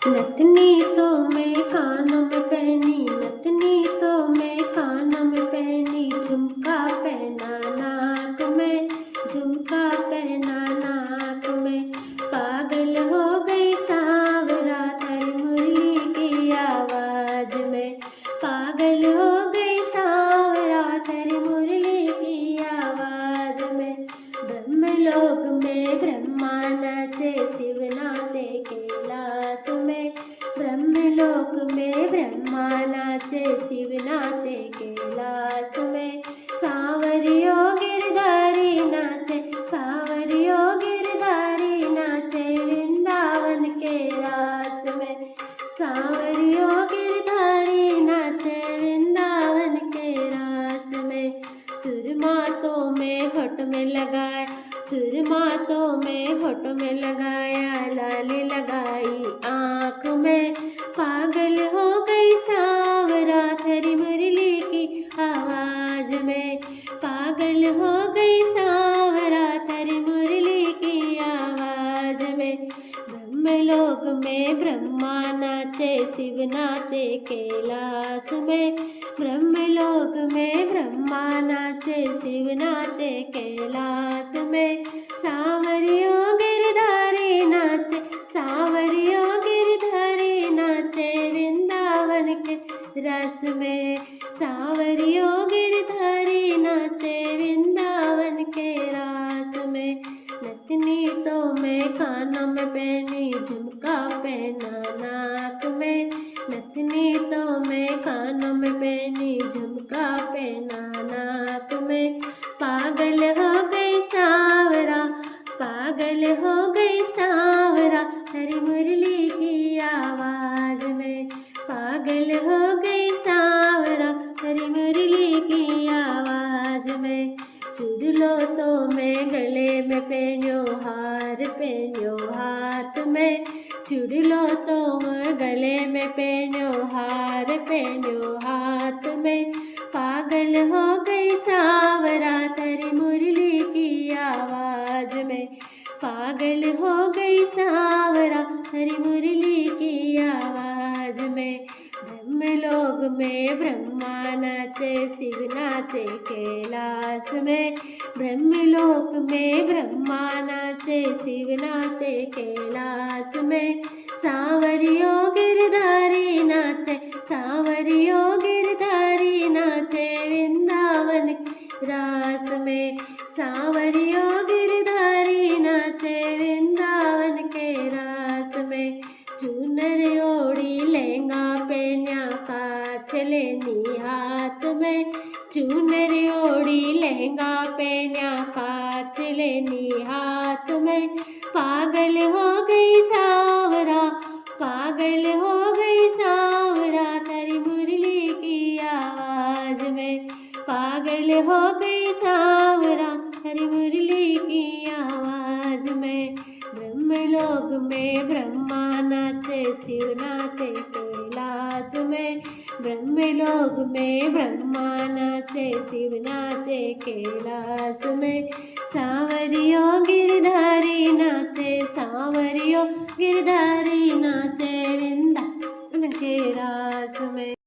नथनी तो मैं कानों में पहनी, नथनी तो मैं कानों में पहनी, झुमका पहना नाक में, झुमका पहना नाक में। पागल हो गई सांवरा तेरी मुरली की आवाज में, पागल हो गई सांवरा तेरी मुरली की आवाज में। ब्रह्मलोक में ब्रह्मा नाचे, शिव नाचे कैलाश में, ब्रह्मलोक में ब्रह्मा नाचे, शिव नाचे कैलाश में। सांवरियो गिरधारी नाचे, सांवरियो गिरधारी नाचे वृंदावन के रास में, सांवरियो गिरधारी नाचे वृंदावन के रास में। सुरमा तो मैं होठ में लगाया, सुरमा तो मैं होठ में लगाया, लाली लगाई आँख में। पागल हो गई सांवरा तेरी मुरली की आवाज में, पागल हो गई सांवरा तेरी मुरली की आवाज में। ब्रह्मलोक में ब्रह्मा नाचे, शिव नाचे कैलाश में, ब्रह्मलोक में ब्रह्मा नाचे, शिव नाचे कैलाश में। सांवरियो गिरधारी नाचे, सांवरियो गिरधारी नाचे वृंदावन के रस में, सांवरियो गिरधारी नाचे वृंदावन के रास में। नथनी तो मैं कानों में पहनी, झुमका पहना नाक में, नथनी तो मैं कानों में पहनी, झुमका पहना नाक में। पागल हो गई सांवरा, पागल हो गई सांवरा तेरी मुरली की आवाज में, पागल हो गई सांवरा तेरी मुरली की आवाज में। चुड़लो तो मैं गले में पहनियो, हार पहनियो हाथ में, चुड़लो तो मैं गले में पहनियो, हार पहनियो हाथ में। पागल हो गई सांवरा तेरी मुरली की आवाज में, पागल हो गई सांवरा तेरी मुरली की आवाज में। ब्रह्मलोक में ब्रह्मा नाचे, शिव नाचे कैलाश में, ब्रह्मलोक में ब्रह्मा नाचे, शिव नाचे कैलाश में। सांवरियो गिरधारी नाचे, सांवरियो गिरधारी नाचे वृंदावन के रास में, सांवरियो गिरधारी नाचे वृंदावन के रास में। चूनर ओढ़ी लहंगा पहना, काछ लेनी हाथ में, चूनर ओढ़ी लहंगा पहना, काछ लेनी हाथ में। पागल हो गई सांवरा, पागल हो गई सांवरा तेरी मुरली की आवाज में, पागल हो गई सांवरा तेरी मुरली की आवाज में। ब्रह्मलोक में ब्रह्मा नाचे, शिव नाचे कैलाश में, ब्रह्मलोक में ब्रह्मा नाचे, शिव नाचे कैलाश में। सांवरियो गिरधारी नाचे, सांवरियो गिरधारी नाचे वृंदावन के रास में।